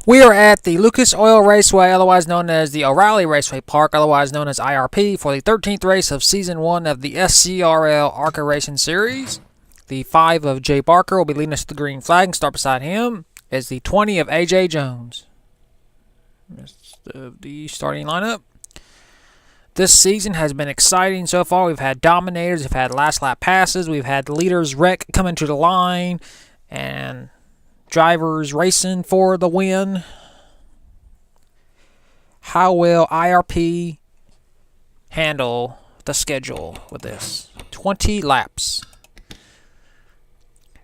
We are at the Lucas Oil Raceway, otherwise known as the O'Reilly Raceway Park, otherwise known as IRP, for the 13th race of Season 1 of the SCRL ARCA Racing Series. The 5 of Jay Barker will be leading us to the green flag, and start beside him is the 20 of AJ Jones. The starting lineup. This season has been exciting so far. We've had dominators, we've had last lap passes, we've had leaders wreck coming to the line, and drivers racing for the win. How will IRP handle the schedule with this? 20 laps.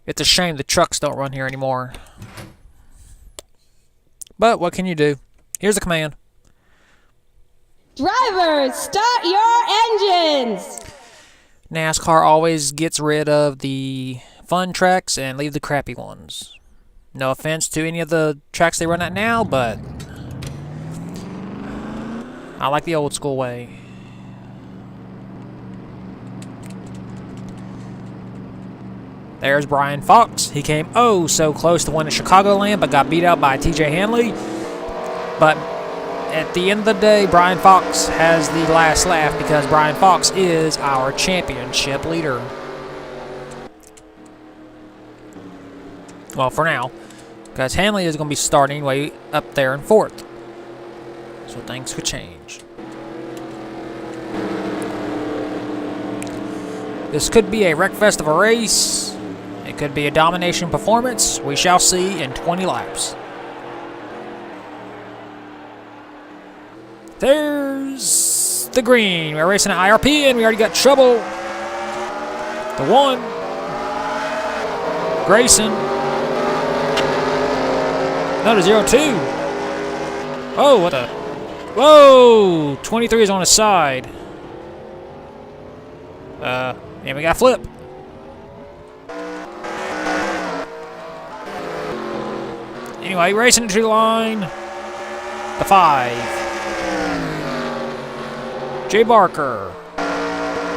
It's a shame the trucks don't run here anymore. But what can you do? Here's the command. Drivers, start your engines! NASCAR always gets rid of the fun tracks and leave the crappy ones. No offense to any of the tracks they run at now, but I like the old school way. There's Brian Fox. He came oh so close to winning Chicagoland, but got beat out by TJ Hanley. But at the end of the day, Brian Fox has the last laugh because Brian Fox is our championship leader. Well, for now. Because Hanley is going to be starting way up there in 4th. So things could change. This could be a wreckfest of a race. It could be a domination performance. We shall see in 20 laps. There's the green. We're racing at IRP and we already got trouble. The 1. Grayson. No, the 0-2. Oh, what the? Whoa! 23 is on his side. And we got a flip. Anyway, racing into the line. The 5. Jay Barker.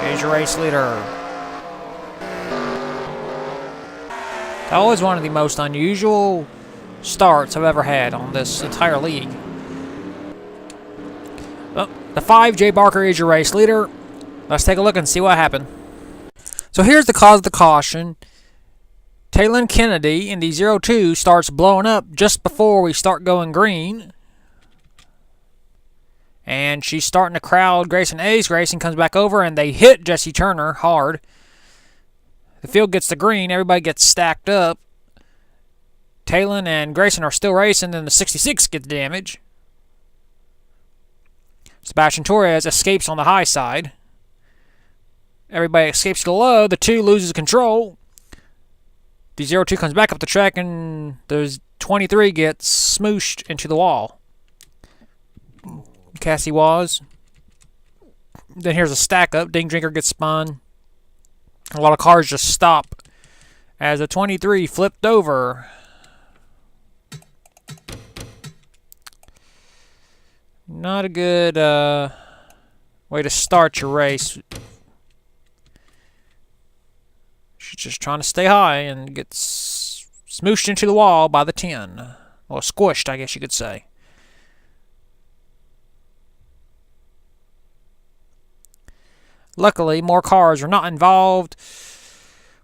Here's your race leader. That was one of the most unusual starts I've ever had on this entire league. Oh, the 5, Jay Barker, is your race leader. Let's take a look and see what happened. So here's the cause of the caution. Taylor Kennedy in the 0-2 starts blowing up just before we start going green. And she's starting to crowd Grayson Ace. Grayson comes back over and they hit Jesse Turner hard. The field gets the green. Everybody gets stacked up. Taylor and Grayson are still racing, and the 66 gets damage. Sebastian Torres escapes on the high side. Everybody escapes to the low. The 2 loses control. The 0-2 comes back up the track, and the 23 gets smooshed into the wall. Cassie was. Then here's a stack up. Ding Drinker gets spun. A lot of cars just stop as the 23 flipped over. Not a good way to start your race. She's just trying to stay high and gets smooshed into the wall by the 10. Or squished, I guess you could say. Luckily, more cars are not involved.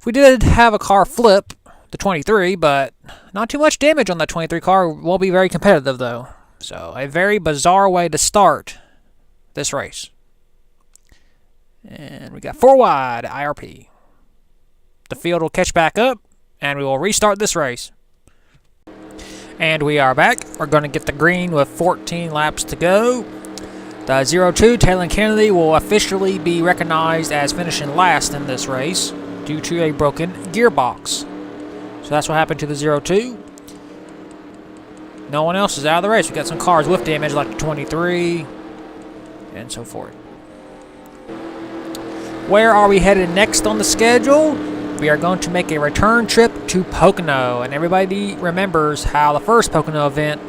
We did have a car flip, the 23, but not too much damage on that 23 car. Won't be very competitive, though. So, a very bizarre way to start this race. And we got 4 wide, IRP. The field will catch back up, and we will restart this race. And we are back. We're going to get the green with 14 laps to go. The 0-2, Taylor Kennedy, will officially be recognized as finishing last in this race due to a broken gearbox. So that's what happened to the 0-2. No one else is out of the race. We got some cars with damage like the 23 and so forth. Where are we headed next on the schedule? We are going to make a return trip to Pocono. And everybody remembers how the first Pocono event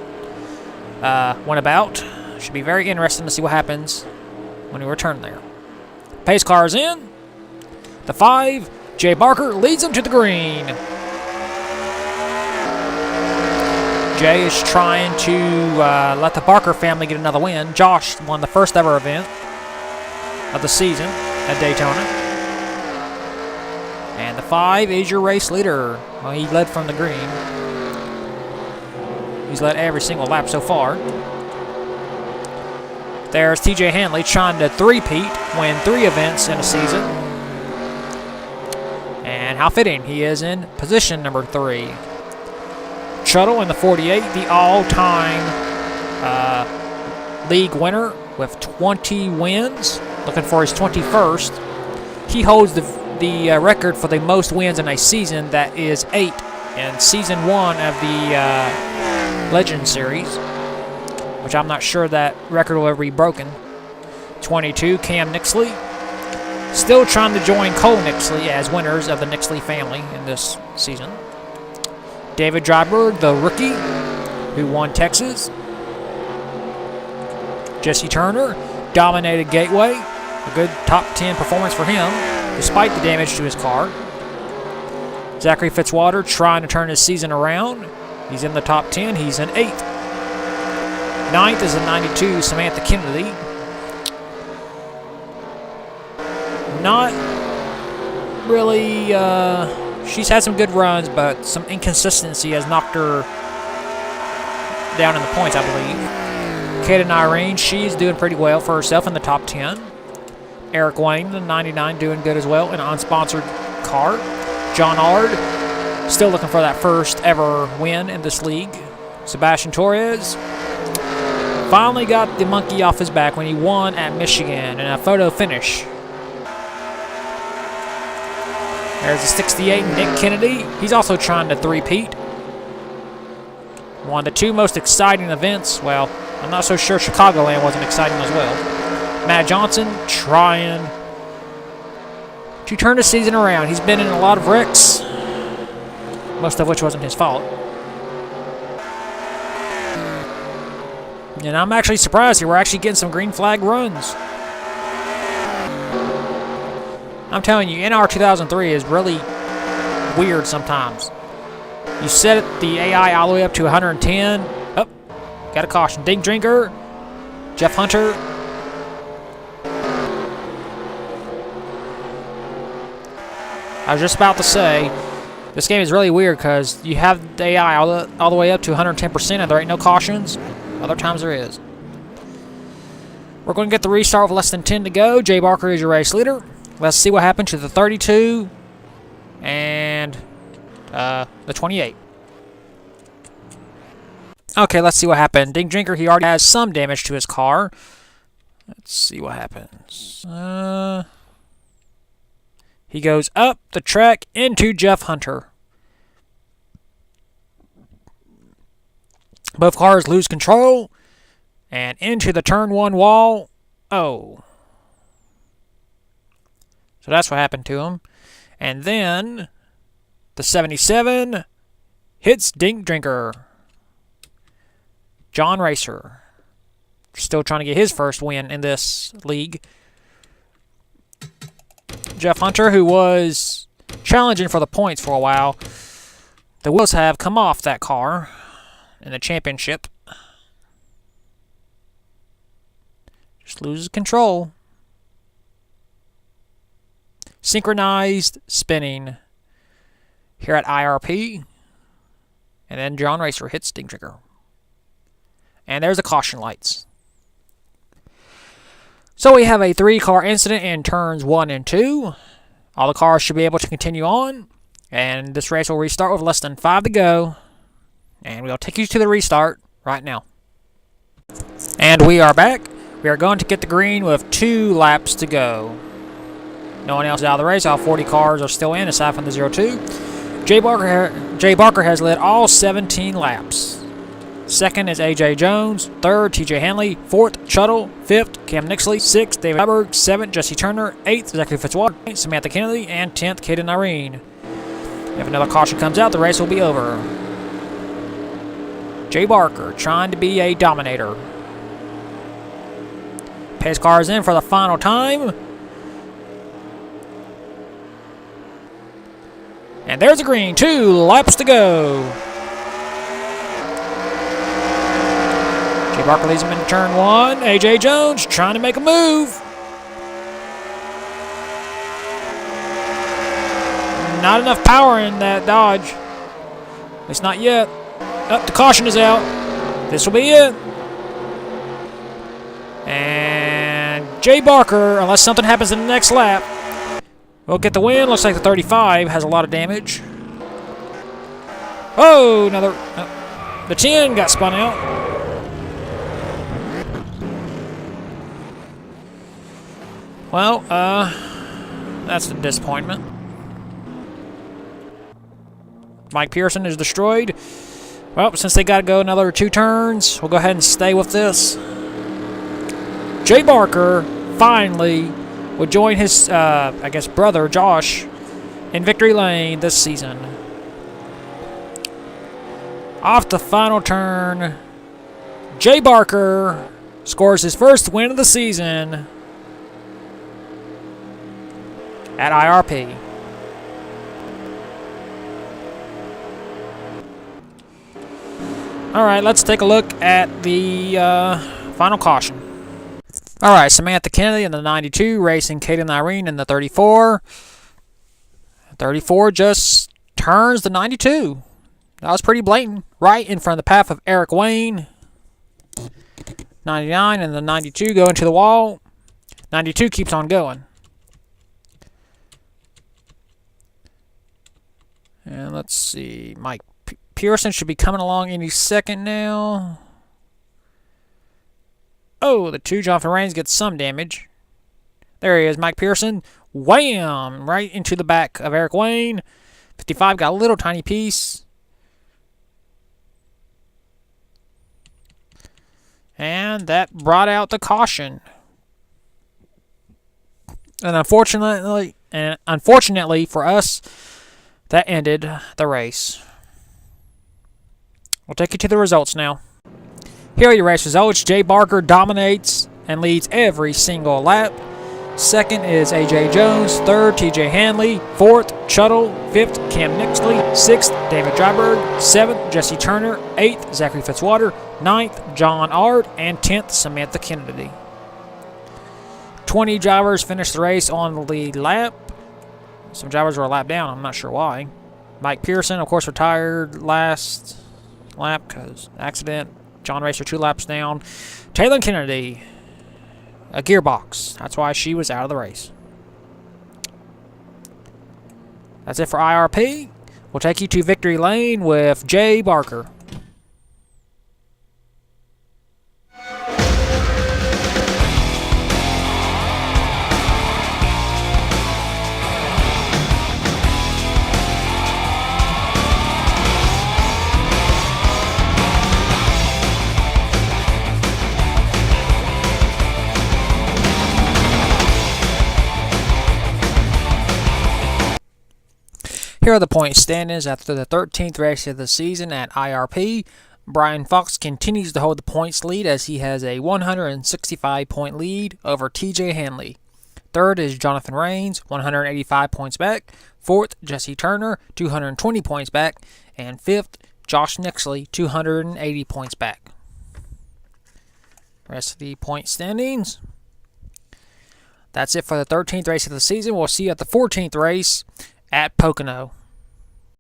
went about. Should be very interesting to see what happens when we return there. Pace car is in. The 5, Jay Barker, leads him to the green. Jay is trying to let the Barker family get another win. Josh won the first ever event of the season at Daytona. And the 5 is your race leader. Well, he led from the green. He's led every single lap so far. There's TJ Hanley trying to three-peat, win 3 events in a season. And how fitting, he is in position number 3. Shuttle in the 48, the all-time league winner with 20 wins, looking for his 21st. He holds the record for the most wins in a season, that is 8 in Season 1 of the Legend Series, which I'm not sure that record will ever be broken. 22, Cam Nixley. Still trying to join Cole Nixley as winners of the Nixley family in this season. David Dryberg, the rookie, who won Texas. Jesse Turner dominated Gateway. A good top 10 performance for him, despite the damage to his car. Zachary Fitzwater trying to turn his season around. He's in the top 10. He's in 8th. 9th is a 92, Samantha Kennedy. Not really... she's had some good runs, but some inconsistency has knocked her down in the points, I believe. Kaden Irene, she's doing pretty well for herself in the top 10. Eric Wayne, the 99, doing good as well in an unsponsored car. John Ard, still looking for that first ever win in this league. Sebastian Torres finally got the monkey off his back when he won at Michigan in a photo finish. There's a 68, Nick Kennedy. He's also trying to three-peat. One of the 2 most exciting events. Well, I'm not so sure Chicagoland wasn't exciting as well. Matt Johnson trying to turn the season around. He's been in a lot of wrecks, most of which wasn't his fault. And I'm actually surprised here. We're actually getting some green flag runs. I'm telling you, NR 2003 is really weird sometimes. You set the AI all the way up to 110. Oh, got a caution. Dink Drinker, Jeff Hunter. I was just about to say, this game is really weird because you have the AI all the way up to 110% and there ain't no cautions. Other times there is. We're going to get the restart with less than 10 to go. Jay Barker is your race leader. Let's see what happened to the 32 and the 28. Okay, let's see what happened. Dink Drinker, he already has some damage to his car. Let's see what happens. He goes up the track into Jeff Hunter. Both cars lose control and into the turn 1 wall. Oh. So that's what happened to him. And then the 77 hits Dink Drinker. John Racer, still trying to get his first win in this league. Jeff Hunter, who was challenging for the points for a while. The wheels have come off that car in the championship. Just loses control. Synchronized spinning here at IRP. And then John Racer hits Dink Drinker. And there's the caution lights. So we have a 3-car incident in turns 1 and 2. All the cars should be able to continue on. And this race will restart with less than 5 to go. And we'll take you to the restart right now. And we are back. We are going to get the green with 2 laps to go. No one else is out of the race. All 40 cars are still in, aside from the 02. Jay Barker has led all 17 laps. Second is A.J. Jones. Third, T.J. Hanley. Fourth, Shuttle. Fifth, Cam Nixley. Sixth, David Hyberg. Seventh, Jesse Turner. Eighth, Zachary Fitzwater. Samantha Kennedy. And 10th, Kaden Irene. If another caution comes out, the race will be over. Jay Barker trying to be a dominator. Pace car is in for the final time. And there's the green. 2 laps to go. Barker leads him into turn 1. A.J. Jones trying to make a move. Not enough power in that dodge. At least not yet. The caution is out. This will be it. And Jay Barker, unless something happens in the next lap, will get the win. Looks like the 35 has a lot of damage. Oh, another. The 10 got spun out. Well, that's a disappointment. Mike Pearson is destroyed. Well, since they got to go another 2 turns, we'll go ahead and stay with this. Jay Barker finally would join his, I guess, brother, Josh, in victory lane this season. Off the final turn, Jay Barker scores his first win of the season at IRP. All right, let's take a look at the final caution. All right, Samantha Kennedy in the 92, racing Caitlin Irene in the 34. 34 just turns the 92. That was pretty blatant. Right in front of the path of Eric Wayne. 99 and the 92 go into the wall. 92 keeps on going. And let's see, Mike Pearson should be coming along any second now. Oh, the 2, Jonathan Raines, gets some damage. There he is, Mike Pearson. Wham! Right into the back of Eric Wayne. 55 got a little tiny piece. And that brought out the caution. And unfortunately for us, that ended the race. We'll take you to the results now. Here are your race results. Jay Barker dominates and leads every single lap. Second is A.J. Jones. Third, T.J. Hanley. Fourth, Shuttle. Fifth, Cam Nixley. Sixth, David Dryberg. Seventh, Jesse Turner. Eighth, Zachary Fitzwater. Ninth, John Ard. And 10th, Samantha Kennedy. 20 drivers finished the race on the lead lap. Some drivers were a lap down. I'm not sure why. Mike Pearson, of course, retired last lap because accident. John Racer 2 laps down. Taylor Kennedy, a gearbox. That's why she was out of the race. That's it for IRP. We'll take you to victory lane with Jay Barker. Here are the point standings after the 13th race of the season at IRP. Brian Fox continues to hold the points lead as he has a 165-point lead over TJ Hanley. Third is Jonathan Raines, 185 points back. Fourth, Jesse Turner, 220 points back. And fifth, Josh Nixley, 280 points back. Rest of the point standings. That's it for the 13th race of the season. We'll see you at the 14th race at Pocono.